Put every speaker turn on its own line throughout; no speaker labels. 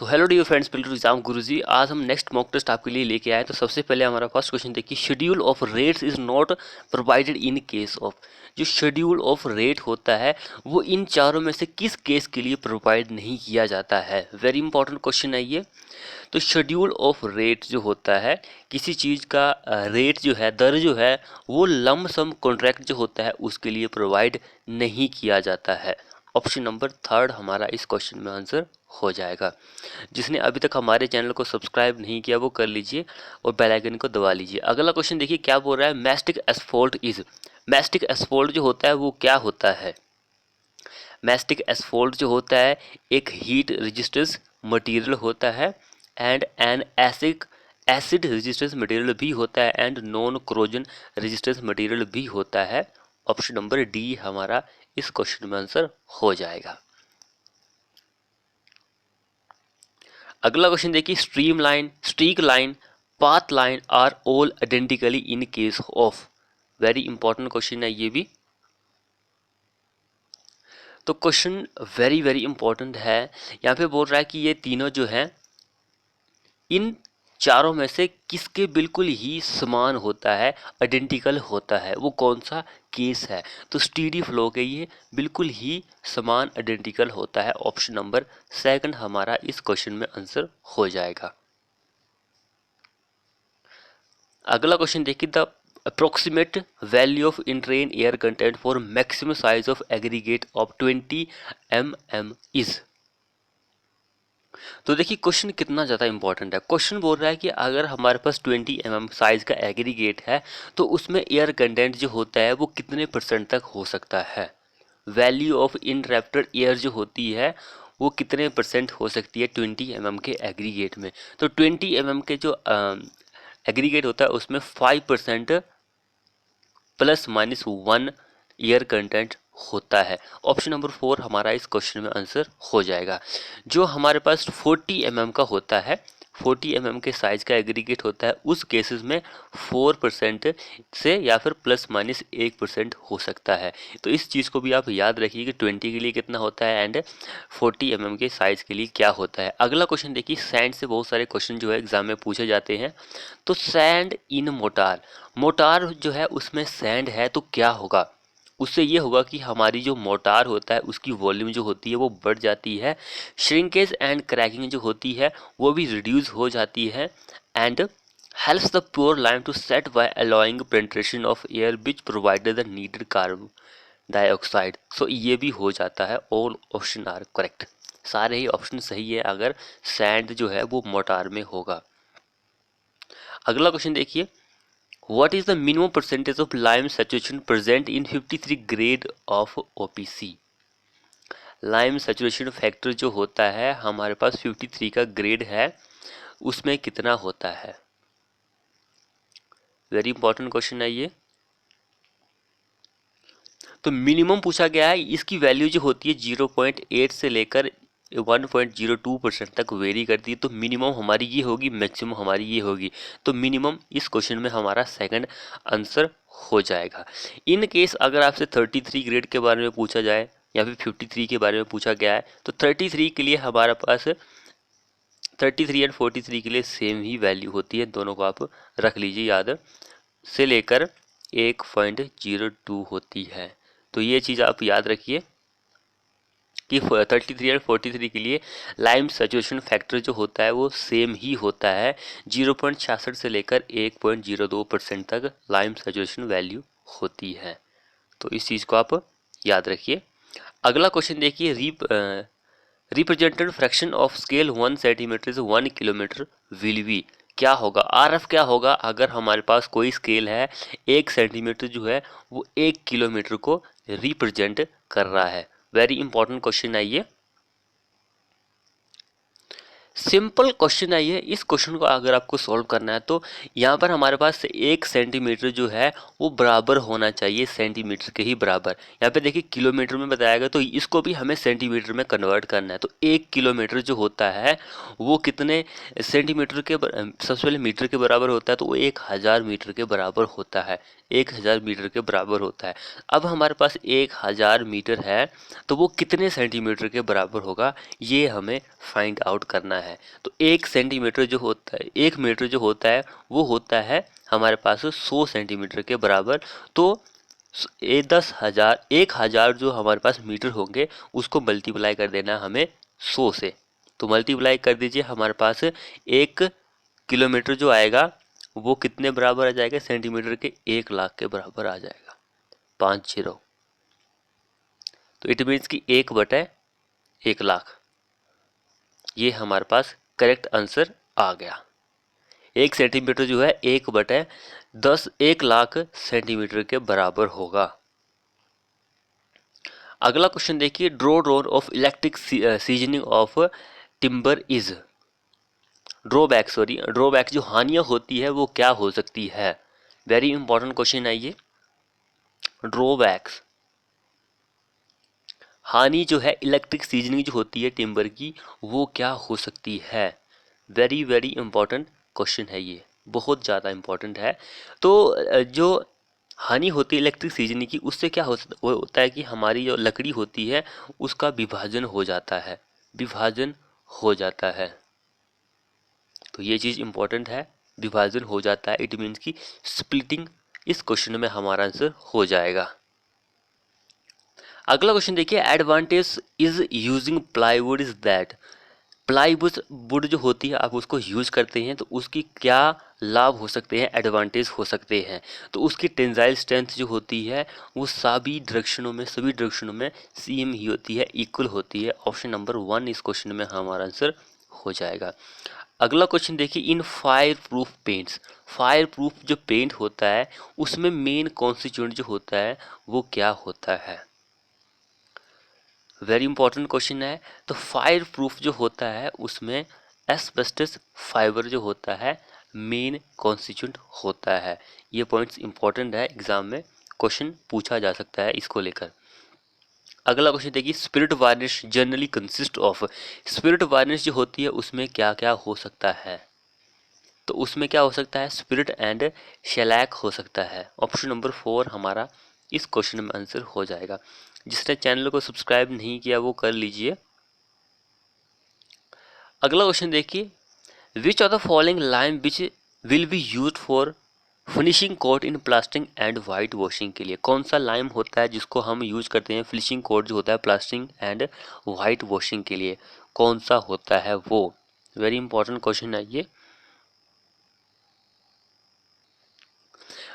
So hello dear friends, welcome to exam Guruji. आज हम next mock test आपके लिए लेके आए। तो सबसे पहले हमारा फर्स्ट क्वेश्चन देखिए, schedule of rates is not provided in case of. जो शेड्यूल ऑफ रेट होता है वो इन चारों में से किस केस के लिए प्रोवाइड नहीं किया जाता है। वेरी इंपॉर्टेंट क्वेश्चन है ये। तो शेड्यूल ऑफ रेट जो होता है, किसी चीज़ का रेट जो है, दर जो है, वो लम सम कॉन्ट्रैक्ट जो होता है उसके लिए प्रोवाइड नहीं किया जाता है। ऑप्शन नंबर थर्ड हमारा इस क्वेश्चन में आंसर हो जाएगा। जिसने अभी तक हमारे चैनल को सब्सक्राइब नहीं किया वो कर लीजिए और बेल आइकन को दबा लीजिए। अगला क्वेश्चन देखिए क्या बोल रहा है, मैस्टिक एसफोल्ट इज। मैस्टिक एसफोल्ट जो होता है वो क्या होता है। मैस्टिक एसफोल्ट जो होता है एक हीट रेजिस्टेंस मटेरियल होता है and N acid resistance material भी होता है and non corrosion resistance material भी होता है। ऑप्शन नंबर डी हमारा इस क्वेश्चन में आंसर हो जाएगा। अगला क्वेश्चन देखिए, stream line, streak line, path line are all identically in case of. Very important question है ये भी। तो क्वेश्चन वेरी वेरी इंपॉर्टेंट है। यहाँ पे बोल रहा है कि ये तीनों जो हैं इन चारों में से किसके बिल्कुल ही समान होता है, आइडेंटिकल होता है, वो कौन सा केस है। तो स्टीडी फ्लो के ये बिल्कुल ही समान आइडेंटिकल होता है। ऑप्शन नंबर सेकंड हमारा इस क्वेश्चन में आंसर हो जाएगा। अगला क्वेश्चन देखिए, the approximate value of entrained air content for maximum size of aggregate of 20 mm is. तो देखिए क्वेश्चन कितना ज़्यादा इंपॉर्टेंट है। क्वेश्चन बोल रहा है कि अगर हमारे पास 20 mm साइज का एग्रीगेट है तो उसमें एयर कंटेंट जो होता है वो कितने परसेंट तक हो सकता है। वैल्यू ऑफ इंटरप्टेड एयर जो होती है वो कितने परसेंट हो सकती है 20 mm के एग्रीगेट में। तो 20 mm के जो एग्रीगेट होता है उसमें 5% प्लस माइनस 1 एयर कंटेंट होता है। ऑप्शन नंबर 4 हमारा इस क्वेश्चन में आंसर हो जाएगा। जो हमारे पास 40 mm का होता है, 40 mm के साइज का एग्रीगेट होता है, उस केसेस में 4% से या फिर प्लस माइनस 1% हो सकता है। तो इस चीज़ को भी आप याद रखिए कि 20 के लिए कितना होता है एंड 40 mm के साइज के लिए क्या होता है। अगला क्वेश्चन देखिए, सैंड से बहुत सारे क्वेश्चन जो है एग्जाम में पूछे जाते हैं। तो सैंड इन मोटार, मोटार जो है उसमें सैंड है तो क्या होगा। उससे ये होगा कि हमारी जो मोटार होता है उसकी वॉल्यूम जो होती है वो बढ़ जाती है, श्रिंकेज एंड क्रैकिंग जो होती है वो भी रिड्यूस हो जाती है and helps the pure lime to set by allowing penetration of air which provided the needed carbon dioxide. So ये भी हो जाता है। ऑल ऑप्शन आर करेक्ट, सारे ही ऑप्शन सही है अगर सैंड जो है वो मोटार में होगा। अगला क्वेश्चन देखिए, What is the minimum percentage of lime saturation present in 53 grade of OPC? Lime saturation factor जो होता है हमारे पास 53 का ग्रेड है, उसमें कितना होता है। वेरी इंपॉर्टेंट क्वेश्चन है ये। तो मिनिमम पूछा गया है, इसकी वैल्यू जो होती है 0.8 से लेकर 1.02% तक वेरी करती है। तो मिनिमम हमारी ये होगी, मैक्सिमम हमारी ये होगी। तो मिनिमम इस क्वेश्चन में हमारा सेकंड आंसर हो जाएगा। इन केस अगर आपसे 33 ग्रेड के बारे में पूछा जाए या फिर 53 के बारे में पूछा गया है तो 33 के लिए हमारे पास 33 एंड 43 के लिए सेम ही वैल्यू होती है। दोनों को आप रख लीजिए याद, से लेकर 1.02 होती है। तो ये चीज़ आप याद रखिए कि 33 और 43 के लिए लाइम सैचुरेशन फैक्टर जो होता है वो सेम ही होता है। 0.66 से लेकर 1.02% तक लाइम सैचुरेशन वैल्यू होती है। तो इस चीज़ को आप याद रखिए। अगला क्वेश्चन देखिए, represented fraction of scale 1 centimetre से 1 किलोमीटर विल बी। क्या होगा, आर एफ क्या होगा अगर हमारे पास कोई स्केल है 1 सेंटीमीटर जो है वो 1 किलोमीटर को रिप्रेजेंट कर रहा है। वेरी इंपॉर्टेंट क्वेश्चन है ये, सिंपल क्वेश्चन है ये। इस क्वेश्चन को अगर आपको सॉल्व करना है तो यहाँ पर हमारे पास 1 सेंटीमीटर जो है वो बराबर होना चाहिए सेंटीमीटर के ही बराबर। यहाँ पे देखिए किलोमीटर में बताया गया तो इसको भी हमें सेंटीमीटर में कन्वर्ट करना है। तो 1 किलोमीटर जो होता है वो कितने सेंटीमीटर के सबसे पहले मीटर के बराबर होता है, तो वो 1000 मीटर के बराबर होता है। 1000 मीटर के बराबर होता है। अब हमारे पास 1000 मीटर है तो वो कितने सेंटीमीटर के बराबर होगा, ये हमें फाइंड आउट करना है। तो 1 सेंटीमीटर जो होता है, 1 मीटर जो होता है वो होता है हमारे पास 100 सेंटीमीटर के बराबर। तो ये 10,000, 1000 जो हमारे पास मीटर होंगे उसको मल्टीप्लाई कर देना हमें 100 से। तो मल्टीप्लाई कर दीजिए, हमारे पास 1 किलोमीटर जो आएगा वो कितने बराबर आ जाएगा, सेंटीमीटर के 1 लाख के बराबर आ जाएगा, 5 जीरो। तो इट मीन्स कि 1/1 लाख, ये हमारे पास करेक्ट आंसर आ गया। 1 सेंटीमीटर जो है 1 लाख सेंटीमीटर के बराबर होगा। अगला क्वेश्चन देखिए, draw role of electric seasoning of timber is. Drawback जो हानियां होती है वो क्या हो सकती है। वेरी इंपॉर्टेंट क्वेश्चन है ये। ड्रॉबैक्स, हानि जो है इलेक्ट्रिक सीजनिंग जो होती है टिम्बर की, वो क्या हो सकती है। वेरी वेरी इंपॉर्टेंट क्वेश्चन है ये, बहुत ज़्यादा इंपॉर्टेंट है। तो जो हानि होती है इलेक्ट्रिक सीजनिंग की, उससे क्या वो होता है कि हमारी जो लकड़ी होती है उसका विभाजन हो जाता है, विभाजन हो जाता है। तो ये चीज़ इंपॉर्टेंट है, विभाजन हो जाता है, इट मीन्स की स्प्लिटिंग। इस क्वेश्चन में हमारा आंसर हो जाएगा। अगला क्वेश्चन देखिए, advantage is using plywood is that. Plywood would जो होती है आप उसको यूज करते हैं तो उसकी क्या लाभ हो सकते हैं, एडवांटेज हो सकते हैं। तो उसकी टेंसाइल स्ट्रेंथ जो होती है वो सभी डायरेक्शनों में सेम ही होती है, इक्वल होती है। ऑप्शन नंबर 1 इस क्वेश्चन में हमारा आंसर हो जाएगा। अगला क्वेश्चन देखिए, in fire proof paints, fire proof जो पेंट होता है उसमें मेन कॉन्स्टिट्यूएंट जो होता है वो क्या होता है। वेरी इंपॉर्टेंट क्वेश्चन है। तो फायर प्रूफ जो होता है उसमें एस्बेस्टस फाइबर जो होता है मेन कॉन्स्टिट्यूएंट होता है। ये पॉइंट्स इंपॉर्टेंट है, एग्जाम में क्वेश्चन पूछा जा सकता है इसको लेकर। अगला क्वेश्चन देखिए, spirit varnish generally consist of. Spirit varnish जो होती है उसमें क्या क्या हो सकता है। तो उसमें क्या हो सकता है, स्पिरिट एंड शेलैक हो सकता है। ऑप्शन नंबर 4 हमारा इस क्वेश्चन में आंसर हो जाएगा। जिसने चैनल को सब्सक्राइब नहीं किया वो कर लीजिए। अगला क्वेश्चन देखिए, which of the following line which will be used for finishing coat in plastering and white washing के लिए। कौन सा लाइम होता है जिसको हम यूज करते हैं फिनिशिंग कोट जो होता है प्लास्टरिंग एंड वाइट वॉशिंग के लिए, कौन सा होता है वो। वेरी इंपॉर्टेंट क्वेश्चन है ये।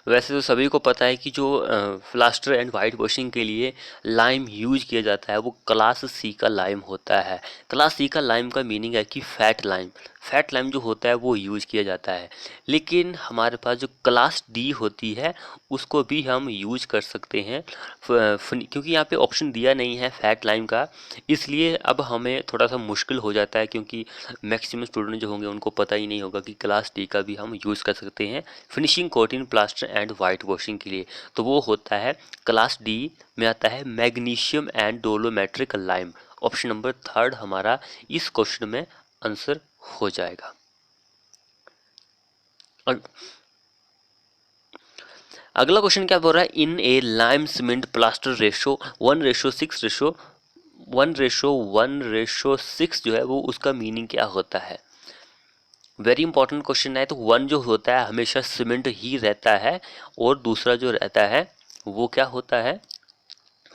वैसे तो सभी को पता है कि जो प्लास्टर एंड वाइट वॉशिंग के लिए लाइम यूज किया जाता है वो क्लास सी का लाइम होता है। क्लास सी का लाइम का मीनिंग है कि फैट लाइम, फैट लाइम जो होता है वो यूज किया जाता है। लेकिन हमारे पास जो क्लास डी होती है उसको भी हम यूज कर सकते हैं, क्योंकि यहाँ पे ऑप्शन दिया नहीं है फैट लाइम का, इसलिए अब हमें थोड़ा सा मुश्किल हो जाता है, क्योंकि मैक्सिमम स्टूडेंट जो होंगे उनको पता ही नहीं होगा कि क्लास डी का भी हम यूज़ कर सकते हैं finishing coating plaster and white washing के लिए। तो वो होता है क्लास डी में आता है magnesium and dolomitic lime. Option number 3 हमारा इस क्वेश्चन में आंसर हो जाएगा। और अगला क्वेश्चन क्या बोल रहा है, इन ए लाइम सीमेंट प्लास्टर रेशो 1:6 जो है वो उसका मीनिंग क्या होता है। वेरी इंपॉर्टेंट क्वेश्चन है। तो 1 जो होता है हमेशा सीमेंट ही रहता है और दूसरा जो रहता है वो क्या होता है,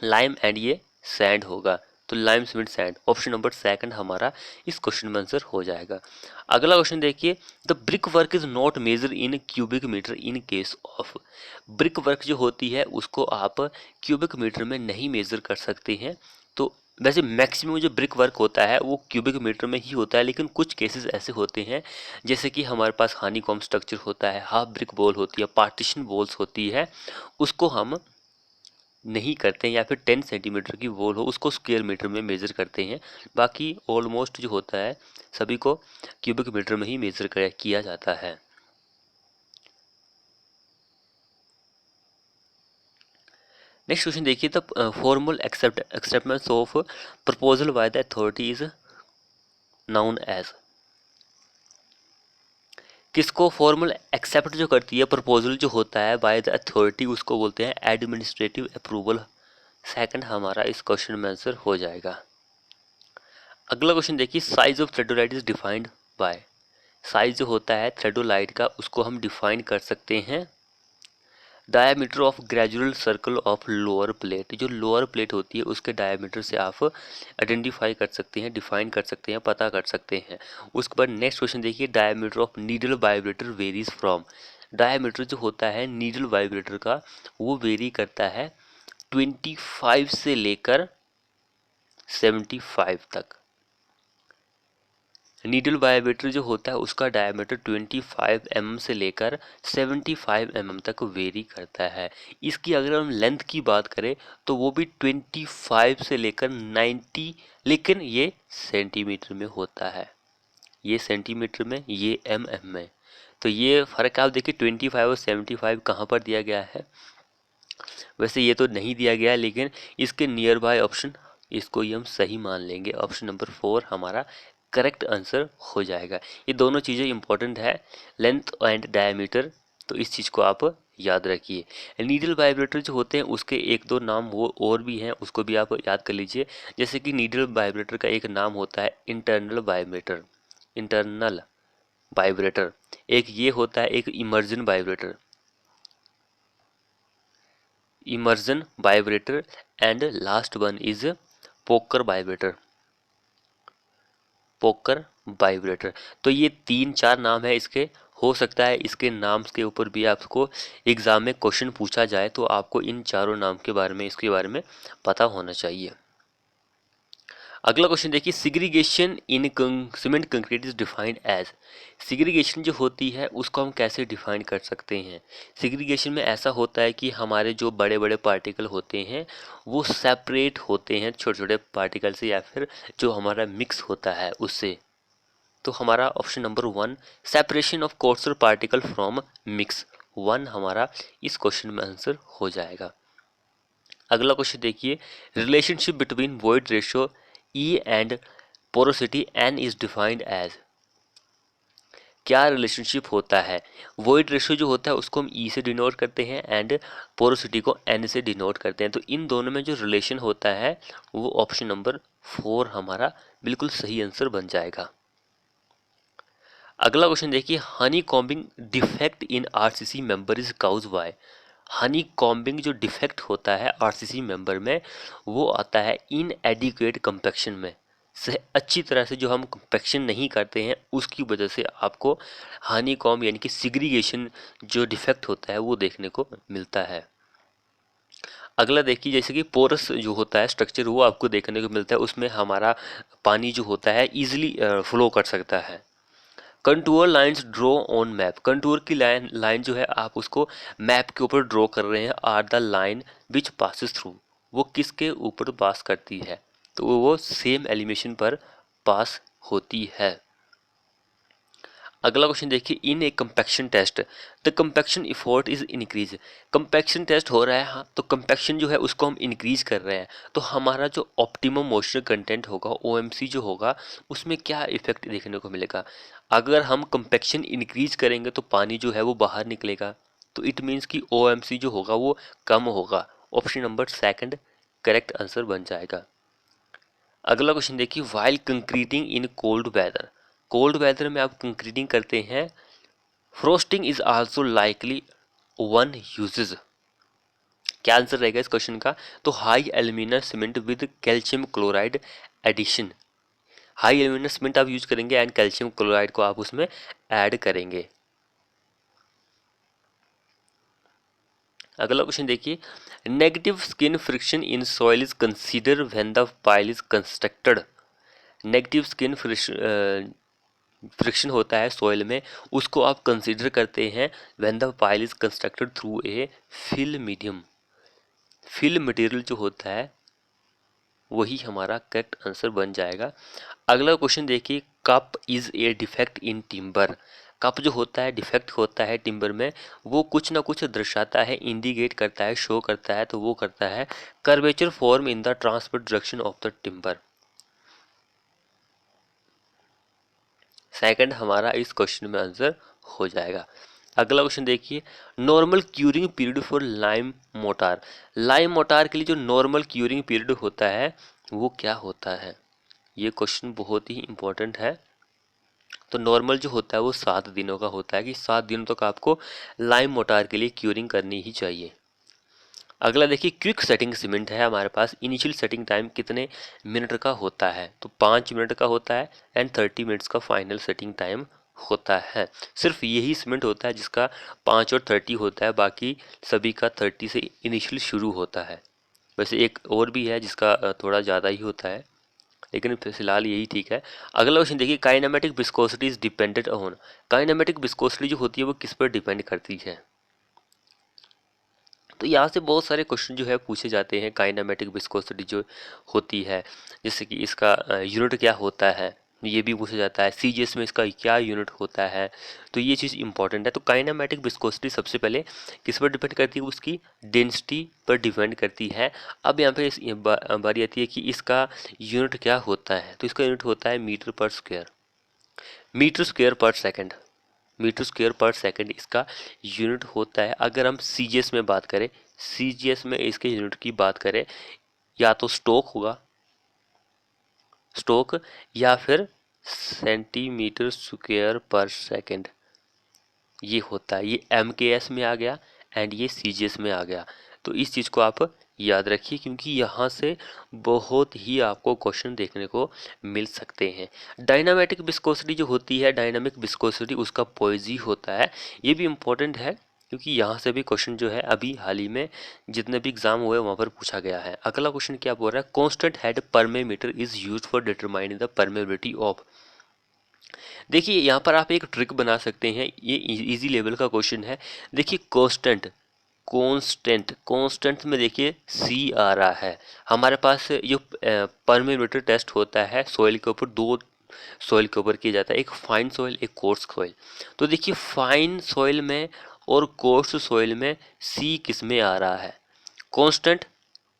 लाइम एंड ये सैंड होगा। तो lime cement sand, option number 2 हमारा इस क्वेश्चन में आंसर हो जाएगा। अगला क्वेश्चन देखिए, the brick work is not measure in cubic metre in case of. Brick work जो होती है उसको आप क्यूबिक मीटर में नहीं मेजर कर सकते हैं। तो वैसे मैक्सिमम जो ब्रिक वर्क होता है वो क्यूबिक मीटर में ही होता है, लेकिन कुछ केसेस ऐसे होते हैं जैसे कि हमारे पास हानीकॉम स्ट्रक्चर होता है, हाफ ब्रिक वॉल होती है, पार्टीशन वॉल्स होती है, उसको हम नहीं करते हैं। या फिर 10 सेंटीमीटर की वॉल हो उसको स्क्वायर मीटर में मेज़र करते हैं। बाकी ऑलमोस्ट जो होता है सभी को क्यूबिक मीटर में ही मेज़र किया जाता है। नेक्स्ट क्वेश्चन देखिए, the formal acceptance of proposal by the authority is known as. किसको फॉर्मल एक्सेप्ट जो करती है, प्रपोजल जो होता है बाय द अथॉरिटी, उसको बोलते हैं एडमिनिस्ट्रेटिव अप्रूवल। सेकंड हमारा इस क्वेश्चन में आंसर हो जाएगा। अगला क्वेश्चन देखिए, size of theodolite is defined by. Size जो होता है थ्रेडोलाइट का उसको हम डिफाइन कर सकते हैं diameter of gradual circle of lower plate. जो लोअर प्लेट होती है उसके डायमीटर से आप आइडेंटिफाई कर सकते हैं, डिफाइन कर सकते हैं, पता कर सकते हैं। उसके बाद नेक्स्ट क्वेश्चन देखिए, diameter of needle vibrator varies from. Diameter जो होता है नीडल वाइब्रेटर का वो वेरी करता है 25 से लेकर 75 तक। नीडल वाइब्रेटर जो होता है उसका डायमीटर 25 mm से लेकर 75 mm तक वेरी करता है। इसकी अगर हम लेंथ की बात करें तो वो भी 25 से लेकर 90, लेकिन ये सेंटीमीटर में होता है, ये सेंटीमीटर में, ये mm में। तो ये फ़र्क आप देखिए 25 और 75 कहाँ पर दिया गया है। वैसे ये तो नहीं दिया गया, लेकिन इसके नियर बाय ऑप्शन, इसको ही हम सही मान लेंगे। ऑप्शन नंबर 4 हमारा करेक्ट आंसर हो जाएगा। ये दोनों चीज़ें इंपॉर्टेंट है, लेंथ एंड डायमीटर, तो इस चीज़ को आप याद रखिए। नीडल वाइब्रेटर जो होते हैं उसके एक दो नाम वो और भी हैं, उसको भी आप याद कर लीजिए। जैसे कि नीडल वाइब्रेटर का एक नाम होता है इंटरनल वाइब्रेटर, इंटरनल वाइब्रेटर। एक ये होता है एक immersion vibrator, immersion vibrator, and last one is poker vibrator, poker vibrator. तो ये 3-4 नाम है इसके। हो सकता है इसके नाम के ऊपर भी आपको एग्जाम में क्वेश्चन पूछा जाए, तो आपको इन चारों नाम के बारे में, इसके बारे में पता होना चाहिए। अगला क्वेश्चन देखिए, segregation in cement concrete is defined as. Segregation जो होती है उसको हम कैसे डिफाइन कर सकते हैं। सिग्रीगेशन में ऐसा होता है कि हमारे जो बड़े बड़े पार्टिकल होते हैं वो सेपरेट होते हैं छोटे छोटे पार्टिकल से, या फिर जो हमारा मिक्स होता है उससे। तो हमारा option number 1, separation of courser particle from mix, 1 हमारा इस क्वेश्चन में आंसर हो जाएगा। अगला क्वेश्चन देखिए, relationship between void ratio e and porosity n is defined as. क्या रिलेशनशिप होता है। वॉइड रेशियो जो होता है उसको हम ई से डिनोट करते हैं एंड पोरोसिटी को एन से डिनोट करते हैं। तो इन दोनों में जो रिलेशन होता है वो ऑप्शन नंबर 4 हमारा बिल्कुल सही आंसर बन जाएगा। अगला क्वेश्चन देखिए, honey combing defect in RCC member is cause by. Honey combing जो डिफेक्ट होता है आरसीसी मेंबर में वो आता है इनएडिक्वेट कंपैक्शन में से, अच्छी तरह से जो हम कंपैक्शन नहीं करते हैं उसकी वजह से आपको हनी कॉम्ब यानी कि सिग्रीगेशन जो डिफेक्ट होता है वो देखने को मिलता है। अगला देखिए, जैसे कि पोरस जो होता है स्ट्रक्चर वो आपको देखने को मिलता है, उसमें हमारा पानी जो होता है ईजिली फ्लो कर सकता है। Contour lines draw on map, contour की लाइन जो है आप उसको मैप के ऊपर ड्रॉ कर रहे हैं, are the line which passes through, वो किसके ऊपर पास करती है, तो वो सेम एलिमेशन पर पास होती है। अगला क्वेश्चन देखिए, in a compaction test the compaction effort is increase. Compaction test हो रहा है, हाँ, तो कंपैक्शन जो है उसको हम इंक्रीज कर रहे हैं, तो हमारा जो ऑप्टिमम मॉइस्चर कंटेंट होगा ओएमसी जो होगा उसमें क्या इफेक्ट देखने को मिलेगा। अगर हम कंपैक्शन इंक्रीज करेंगे तो पानी जो है वो बाहर निकलेगा, तो इट मीन्स कि ओएमसी जो होगा वो कम होगा। ऑप्शन नंबर 2 करेक्ट आंसर बन जाएगा। अगला क्वेश्चन देखिए, while concreting in cold weather, cold weather में आप कंक्रीटिंग करते हैं, frosting is also likely one uses. क्या आंसर रहेगा इस क्वेश्चन का, तो high alumina cement with calcium chloride addition, high alumina cement आप यूज करेंगे एंड कैल्शियम क्लोराइड को आप उसमें ऐड करेंगे। अगला क्वेश्चन देखिए, negative skin friction in soil is consider when the pile is constructed. Negative skin friction होता है सॉइल में, उसको आप कंसीडर करते हैं when the pile is constructed through a fill medium, fill material जो होता है वही हमारा करेक्ट आंसर बन जाएगा। अगला क्वेश्चन देखिए, cup is a defect in timber. Cup जो होता है डिफेक्ट होता है टिम्बर में, वो कुछ ना कुछ दर्शाता है, इंडिकेट करता है, शो करता है, तो वो करता है curvature form in the transfer direction of the timber. Second हमारा इस क्वेश्चन में आंसर हो जाएगा। अगला क्वेश्चन देखिए, normal curing period for lime motor. Lime motor के लिए जो नॉर्मल क्यूरिंग पीरियड होता है वो क्या होता है? ये क्वेश्चन बहुत ही इंपॉर्टेंट है। तो नॉर्मल जो होता है वो 7 दिनों का होता है कि 7 दिनों तक आपको लाइम मोटार के लिए क्यूरिंग करनी ही चाहिए। अगला देखिए, क्विक सेटिंग सीमेंट है हमारे पास, इनिशियल सेटिंग टाइम कितने मिनट का होता है? तो 5 मिनट का होता है एंड 30 मिनट्स का फाइनल सेटिंग टाइम होता है। सिर्फ यही सीमेंट होता है जिसका 5 और 30 होता है, बाकी सभी का 30 से इनिशियल शुरू होता है। वैसे एक और भी है जिसका थोड़ा ज़्यादा ही होता है, लेकिन फिलहाल यही ठीक है। अगला क्वेश्चन देखिए, kinematic viscosity is dependent on. Kinematic viscosity जो होती है वो किस पर डिपेंड करती है? तो यहाँ से बहुत सारे क्वेश्चन जो है पूछे जाते हैं। काइनेमेटिक विस्कोसिटी जो होती है, जैसे कि इसका यूनिट क्या होता है, ये भी पूछा जाता है। सीजीएस में इसका क्या यूनिट होता है, तो ये चीज़ इंपॉर्टेंट है। तो काइनेमेटिक विस्कोसिटी सबसे पहले किस पर डिपेंड करती है? उसकी डेंसिटी पर डिपेंड करती है। अब यहाँ पे बारी आती है कि इसका यूनिट क्या होता है, तो इसका यूनिट होता है मीटर पर स्क्वायर, मीटर स्क्वायर पर सेकंड, मीटर स्क्वायर पर सेकंड इसका यूनिट होता है। अगर हम सीजीएस में बात करें, सीजीएस में इसके यूनिट की बात करें, या तो स्टोक होगा, स्टोक, या फिर सेंटीमीटर स्क्वायर पर सेकंड, ये होता है। ये एमकेएस में आ गया एंड ये सीजीएस में आ गया। तो इस चीज़ को आप याद रखिए, क्योंकि यहाँ से बहुत ही आपको क्वेश्चन देखने को मिल सकते हैं। डायनामेटिक विस्कोसिटी जो होती है, डायनामिक विस्कोसिटी उसका पोइजी होता है। ये भी इम्पोर्टेंट है, क्योंकि यहाँ से भी क्वेश्चन जो है अभी हाल ही में जितने भी एग्जाम हुए वहाँ पर पूछा गया है। अगला क्वेश्चन क्या बोल रहा है? Constant head permeameter is use for determining the permeability of. देखिए यहाँ पर आप एक ट्रिक बना सकते हैं, ये इजी लेवल का क्वेश्चन है। देखिए कांस्टेंट, कांस्टेंट, कांस्टेंट में देखिए सी आ रहा है हमारे पास। जो परमीमीटर टेस्ट होता है सॉइल के ऊपर, दो सॉइल के ऊपर किया जाता है, एक फाइन सॉइल एक कोर्स सॉइल। तो देखिए फाइन सॉइल में और कोर्स सॉइल में सी किस में आ रहा है? Constant,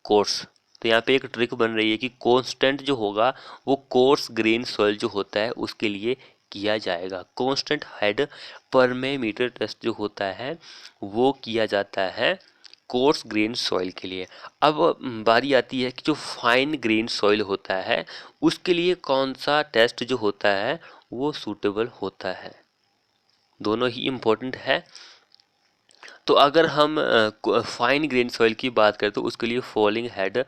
course. तो यहाँ पे एक ट्रिक बन रही है कि कांस्टेंट जो होगा वो कोर्स ग्रेन सॉइल जो होता है उसके लिए किया जाएगा। कांस्टेंट हेड परमेमीटर टेस्ट जो होता है वो किया जाता है कोर्स ग्रेन सॉइल के लिए। अब बारी आती है कि जो फाइन ग्रेन सॉइल होता है उसके लिए कौन सा टेस्ट जो होता है वो सूटेबल होता है। दोनों ही इम्पोर्टेंट है। तो अगर हम फाइन ग्रेन सॉइल की बात करें तो उसके लिए फॉलिंग हेड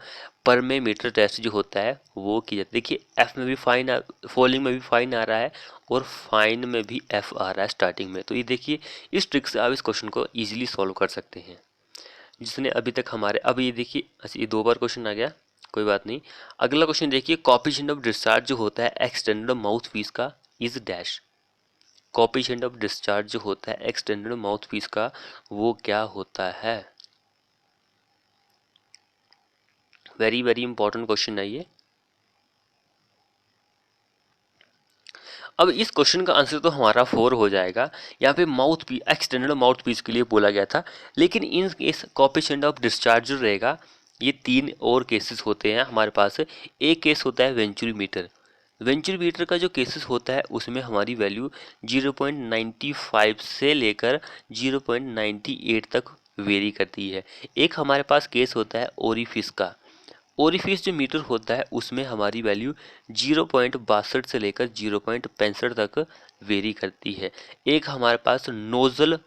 परमेमीटर टेस्ट जो होता है वो किया जाता है। देखिए एफ में भी फाइन, फॉलिंग में भी फाइन आ रहा है और फाइन में भी एफ आ रहा है स्टार्टिंग में। तो ये देखिए इस ट्रिक से आप इस क्वेश्चन को इजीली सॉल्व कर सकते हैं। जिसने अभी तक हमारे, अब ये देखिए, अच्छा ये 2 बार क्वेश्चन आ गया, कोई बात नहीं। अगला क्वेश्चन देखिए, कॉफिशिएंट ऑफ डिस्चार्ज जो होता है एक्सटेंडेड माउथ पीस का is dash. Coefficient of discharge जो होता है एक्सटेंडेड माउथ पीस का वो क्या होता है? वेरी वेरी इंपॉर्टेंट क्वेश्चन है ये। अब इस क्वेश्चन का आंसर तो हमारा 4 हो जाएगा। यहाँ पे mouth piece, extended mouth piece के लिए बोला गया था, लेकिन in case coefficient of discharge जो रहेगा, ये 3 और केसेस होते हैं हमारे पास। एक केस होता है वेंचुरीमीटर। वेंचुरीमीटर का जो केसेस होता है उसमें हमारी वैल्यू 0.95 से लेकर 0.98 तक वेरी करती है। एक हमारे पास केस होता है ओरिफिस का। ओरिफिस जो मीटर होता है उसमें हमारी वैल्यू 0.62 से लेकर 0.65 तक वेरी करती है। एक हमारे पास नोजल,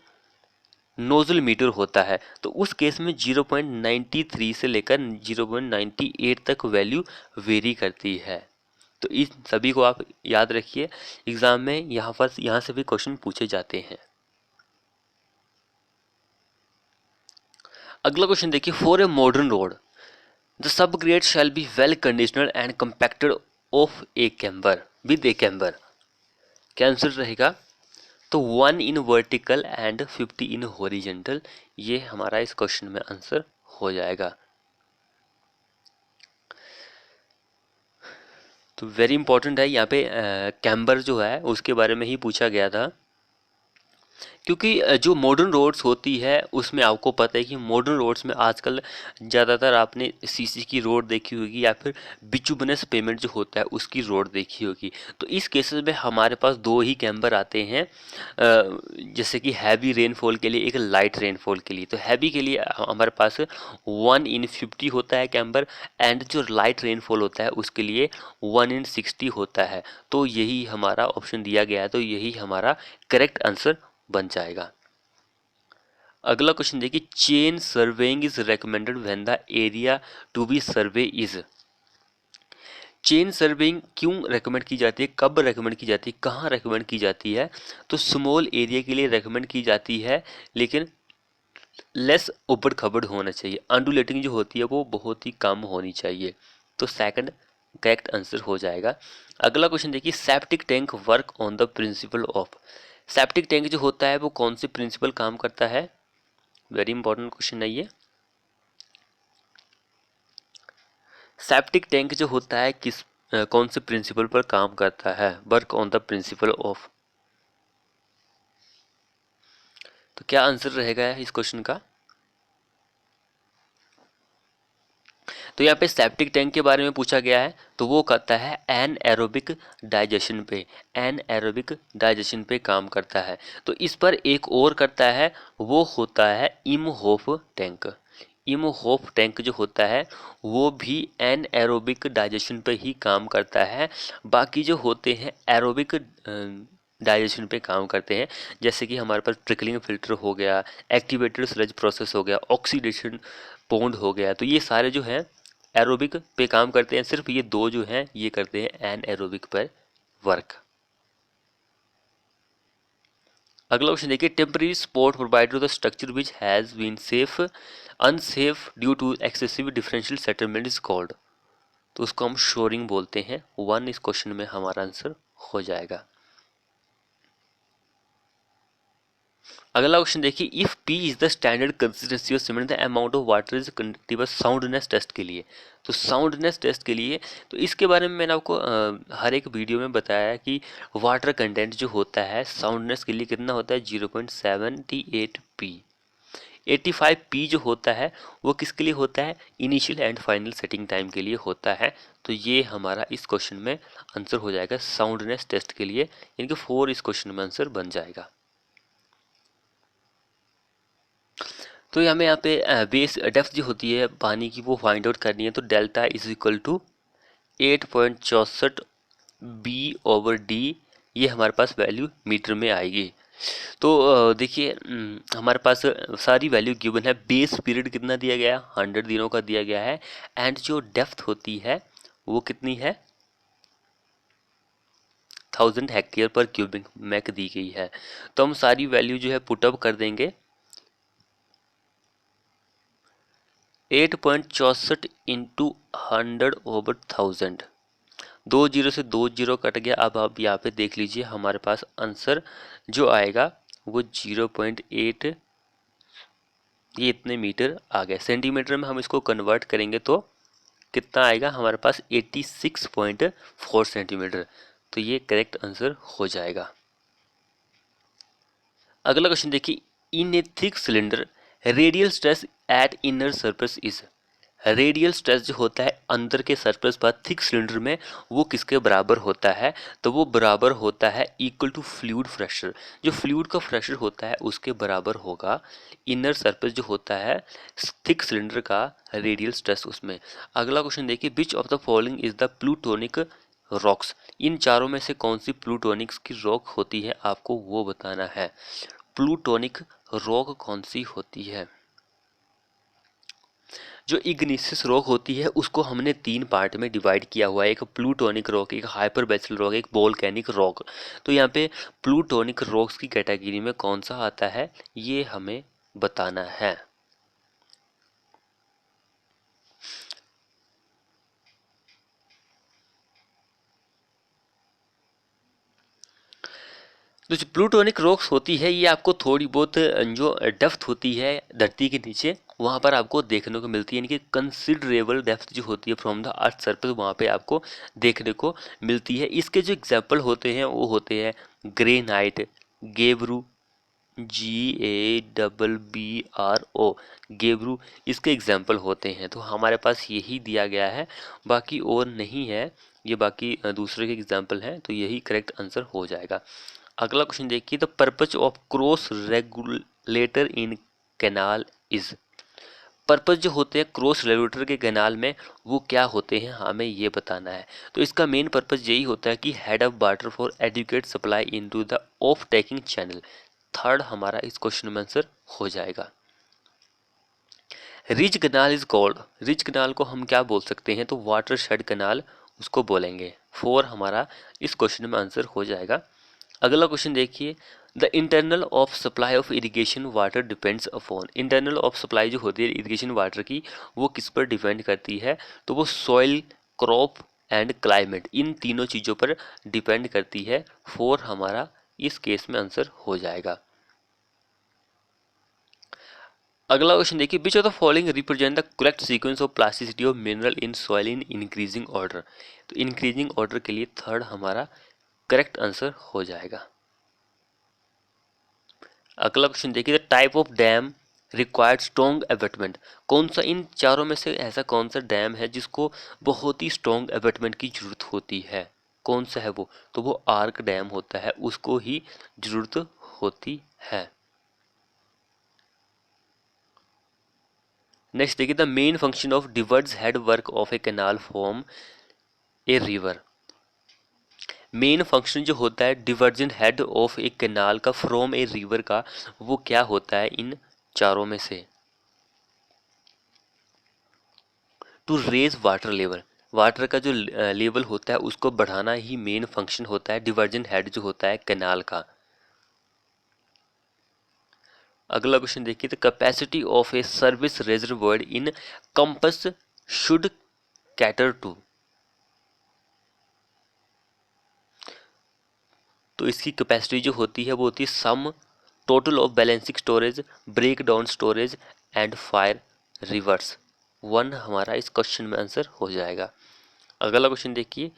नोजल मीटर होता है, तो उस केस में 0.93 से लेकर 0.98 तक वैल्यू वेरी करती है। तो इस सभी को आप याद रखिए, एग्जाम में यहाँ से भी क्वेश्चन पूछे जाते हैं। अगला क्वेश्चन देखिए, for a modern road the sub grade shall be well conditioner and compacted of A camber with A camber. क्या आंसर रहेगा? तो 1 in vertical and 50 in horizontal, ये हमारा इस क्वेश्चन में आंसर हो जाएगा। तो वेरी इंपॉर्टेंट है यहाँ पे कैम्बर जो है उसके बारे में ही पूछा गया था क्योंकि जो मॉडर्न रोड्स होती है उसमें आपको पता है कि मॉडर्न रोड्स में आजकल ज़्यादातर आपने सीसी की रोड देखी होगी या फिर बिटुमिनस पेमेंट जो होता है उसकी रोड देखी होगी। तो इस केसेस में हमारे पास दो ही कैम्बर आते हैं, जैसे कि हैवी रेनफॉल के लिए, एक लाइट रेनफॉल के लिए। तो हैवी के लिए हमारे पास 1/50 होता है कैम्बर, एंड जो लाइट रेनफॉल होता है उसके लिए 1/60 होता है। तो यही हमारा ऑप्शन दिया गया है, तो यही हमारा करेक्ट आंसर बन जाएगा। अगला क्वेश्चन देखिए, chain surveying is recommended when the area to be survey is. Chain surveying क्यों रेकमेंड की जाती है, कब रेकमेंड की जाती है, कहाँ रेकमेंड की जाती है? तो स्मॉल एरिया के लिए रेकमेंड की जाती है, लेकिन लेस उबड़ खबड़ होना चाहिए, अंडुलेटिंग जो होती है वो बहुत ही कम होनी चाहिए। तो सेकंड करेक्ट आंसर हो जाएगा। अगला क्वेश्चन देखिए, septic tank work on the principle of. Septic tank जो होता है वो कौन से प्रिंसिपल काम करता है? वेरी इंपॉर्टेंट क्वेश्चन है ये। सेप्टिक टैंक जो होता है कौन से प्रिंसिपल पर काम करता है? Work on the principle of. तो क्या आंसर रहेगा इस क्वेश्चन का? तो यहाँ पे सेप्टिक टैंक के बारे में पूछा गया है, तो वो करता है एनएरोबिक डाइजेशन पे, एनएरोबिक डाइजेशन पे काम करता है। तो इस पर एक और करता है, वो होता है इमहोफ टैंक। इमहोफ टैंक जो होता है वो भी एनएरोबिक डाइजेशन पे ही काम करता है। बाकी जो होते हैं एरोबिक डाइजेशन पे काम करते हैं, जैसे कि हमारे पास ट्रिकलिंग फिल्टर हो गया, एक्टिवेटेड स्लज प्रोसेस हो गया, ऑक्सीडेशन पॉन्ड हो गया। तो ये सारे जो हैं एरोबिक पे काम करते हैं, सिर्फ ये दो जो हैं ये करते हैं एनएरोबिक पर वर्क। अगला क्वेश्चन देखिए, temporary support provided to the structure which has been safe unsafe due to excessive differential settlement is called. तो उसको हम शोरिंग बोलते हैं। 1 इस क्वेश्चन में हमारा आंसर हो जाएगा। अगला क्वेश्चन देखिए, if P is the standard consistency of cement the amount of water is conductive soundness test के लिए। तो साउंडनेस टेस्ट के लिए, तो इसके बारे में मैंने आपको हर एक वीडियो में बताया कि वाटर कंटेंट जो होता है साउंडनेस के लिए कितना होता है, 0.78 P। 85 P जो होता है वो किसके लिए होता है? Initial and final setting time के लिए होता है। तो ये हमारा इस क्वेश्चन में आंसर हो जाएगा साउंडनेस टेस्ट के लिए, यानी कि 4 इस क्वेश्चन में आंसर बन जाएगा। तो हमें यहाँ पे बेस डेप्थ जो होती है पानी की वो फाइंड आउट करनी है। तो delta is equal to 8.64 B/D, ये हमारे पास वैल्यू मीटर में आएगी। तो देखिए हमारे पास सारी वैल्यू गिवन है। बेस पीरियड कितना दिया गया है? 100 दिनों का दिया गया है। एंड जो डेप्थ होती है वो कितनी है? 1000 हेक्टेयर पर क्यूबिक मैक दी गई है। तो हम सारी वैल्यू जो है पुटअप कर देंगे। 8.64 इंटू 100/1000, 2 जीरो से 2 जीरो कट गया। अब आप यहाँ पे देख लीजिए हमारे पास आंसर जो आएगा वो 0.8, ये इतने मीटर आ गए। सेंटीमीटर में हम इसको कन्वर्ट करेंगे तो कितना आएगा हमारे पास? 86.4 सेंटीमीटर। तो ये करेक्ट आंसर हो जाएगा। अगला क्वेश्चन देखिए, in a thick cylinder radial stress at inner surface is. Radial stress जो होता है अंदर के सरफेस पर थिक सिलेंडर में, वो किसके बराबर होता है? तो वो बराबर होता है इक्वल टू फ्लूइड प्रेशर। जो फ्लूइड का प्रेशर होता है उसके बराबर होगा इनर सरफेस जो होता है थिक सिलेंडर का रेडियल स्ट्रेस उसमें। अगला क्वेश्चन देखिए, which of the following is the plutonic rocks. इन चारों में से कौन सी प्लूटोनिक्स की रॉक होती है, आपको वो बताना है। प्लूटोनिक रॉक कौन सी होती है? जो इग्निसिस रॉक होती है उसको हमने 3 पार्ट में डिवाइड किया हुआ है, एक प्लूटोनिक रॉक, एक हाइपरबैसल रॉक, एक वोल्केनिक रॉक। तो यहाँ पे प्लूटोनिक रॉक्स की कैटेगरी में कौन सा आता है ये हमें बताना है। तो जो प्लूटोनिक रॉक्स होती है ये आपको थोड़ी बहुत जो डेप्थ होती है धरती के नीचे वहाँ पर आपको देखने को मिलती है, यानी कि कंसिडरेबल डेप्थ जो होती है फ्रॉम द अर्थ सरफेस वहाँ पे आपको देखने को मिलती है। इसके जो एग्जाम्पल होते हैं वो होते हैं ग्रेनाइट, गेबरू, GABBRO, गेबरू, इसके एग्जाम्पल होते हैं। तो हमारे पास यही दिया गया है, बाकी और नहीं है, ये बाकी दूसरे के एग्जाम्पल हैं, तो यही करेक्ट आंसर हो जाएगा। अगला क्वेश्चन देखिए, the purpose of cross regulator in canal is. Purpose जो होते हैं क्रॉस रेगुलेटर के कैनाल में, वो क्या होते हैं, हमें ये बताना है। तो इसका मेन पर्पज यही होता है कि head of water for adequate supply into the off taking channel. Third हमारा इस क्वेश्चन में आंसर हो जाएगा। Ridge canal is called, ridge canal को हम क्या बोल सकते हैं, तो वाटर शेड कनाल उसको बोलेंगे। फोर हमारा इस क्वेश्चन में आंसर हो जाएगा। अगला क्वेश्चन देखिए, the internal of supply of irrigation water depends upon. Internal of supply जो होती है इरिगेशन वाटर की, वो किस पर डिपेंड करती है, तो वो सॉइल, क्रॉप एंड क्लाइमेट, इन तीनों चीज़ों पर डिपेंड करती है। फोर हमारा इस केस में आंसर हो जाएगा। अगला क्वेश्चन देखिए, which of the following represent the correct sequence of plasticity of mineral in soil in increasing order. तो इंक्रीजिंग ऑर्डर के लिए थर्ड हमारा करेक्ट आंसर हो जाएगा। अगला क्वेश्चन देखिए, the type of dam required strong abutment. कौन सा इन चारों में से ऐसा कौन सा डैम है जिसको बहुत ही स्ट्रॉन्ग एबेटमेंट की जरूरत होती है, कौन सा है वो, तो वो आर्क डैम होता है, उसको ही जरूरत होती है। नेक्स्ट देखिए, the main function of diverge head work of a canal form a river. Main function जो होता है divergent head of a canal का फ्रॉम ए रिवर का, वो क्या होता है इन चारों में से, to raise water level. Water का जो लेवल होता है उसको बढ़ाना ही मेन फंक्शन होता है डिवर्जेंट हेड जो होता है कैनाल का। अगला क्वेश्चन देखिए, the capacity of a service reservoir in campus should cater to. तो इसकी कैपेसिटी जो होती है वो होती है sum total of balancing storage, break down storage and fire reverse. One हमारा इस क्वेश्चन में आंसर हो जाएगा। अगला क्वेश्चन देखिए,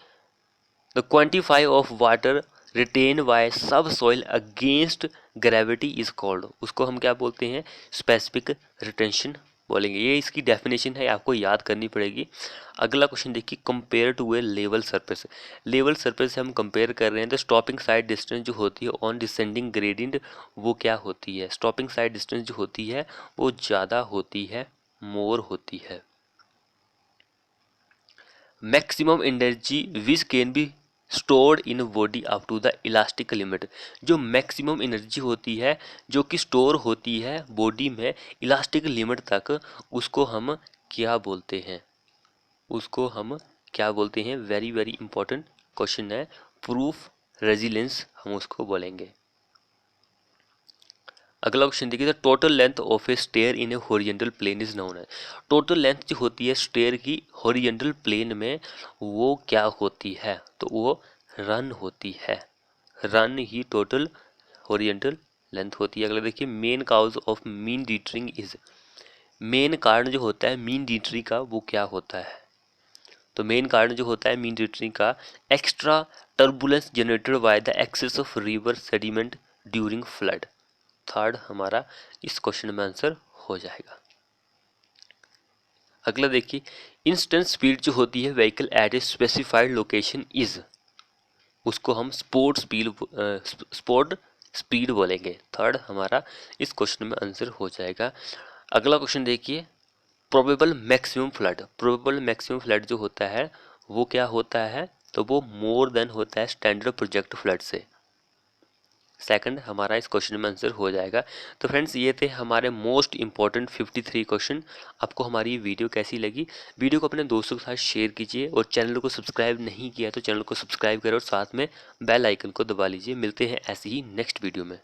the quantify of water retain by subsoil against gravity is called. उसको हम क्या बोलते हैं, स्पेसिफिक रिटेंशन बोलेंगे। ये इसकी डेफिनेशन है, आपको याद करनी पड़ेगी। अगला क्वेश्चन देखिए, compare to a level surface. Level surface से हम कंपेयर कर रहे हैं, तो स्टॉपिंग साइड डिस्टेंस जो होती है ऑन डिसेंडिंग ग्रेडियंट, वो क्या होती है, स्टॉपिंग साइड डिस्टेंस जो होती है वो ज़्यादा होती है, मोर होती है। Maximum energy which can be stored in body up to the elastic limit. जो मैक्सिमम एनर्जी होती है जो कि स्टोर होती है बॉडी में इलास्टिक लिमिट तक, उसको हम क्या बोलते हैं, उसको हम क्या बोलते हैं, वेरी वेरी इंपॉर्टेंट क्वेश्चन है। प्रूफ रेजिलेंस हम उसको बोलेंगे। अगला क्वेश्चन देखिए, the total length of a stair in a horizontal plane is known है। टोटल लेंथ जो होती है स्टेयर की हॉरिजॉन्टल प्लेन में, वो क्या होती है, तो वो रन होती है। रन ही टोटल हॉरिजॉन्टल लेंथ होती है। अगला देखिए, main cause of meandering is. Main कारण जो होता है मीन डिटरी का, वो क्या होता है, तो मेन कारण जो होता है मीन डिटरी का, extra turbulence generated by the excess of river sediment during flood. Third हमारा इस क्वेश्चन में आंसर हो जाएगा। अगला देखिए, इंस्टेंट स्पीड जो होती है vehicle eight a specified location is, उसको हम स्पोर्ट स्पीड बोलेंगे। थर्ड हमारा इस क्वेश्चन में आंसर हो जाएगा। अगला क्वेश्चन देखिए, probable maximum flood. Probable maximum flood जो होता है वो क्या होता है, तो वो मोर देन होता है स्टैंडर्ड प्रोजेक्ट फ्लड से। सेकंड हमारा इस क्वेश्चन में आंसर हो जाएगा। तो फ्रेंड्स, ये थे हमारे मोस्ट इंपॉर्टेंट 53 क्वेश्चन। आपको हमारी वीडियो कैसी लगी, वीडियो को अपने दोस्तों के साथ शेयर कीजिए, और चैनल को सब्सक्राइब नहीं किया तो चैनल को सब्सक्राइब करें और साथ में बेल आइकन को दबा लीजिए। मिलते हैं ऐसी ही नेक्स्ट वीडियो में।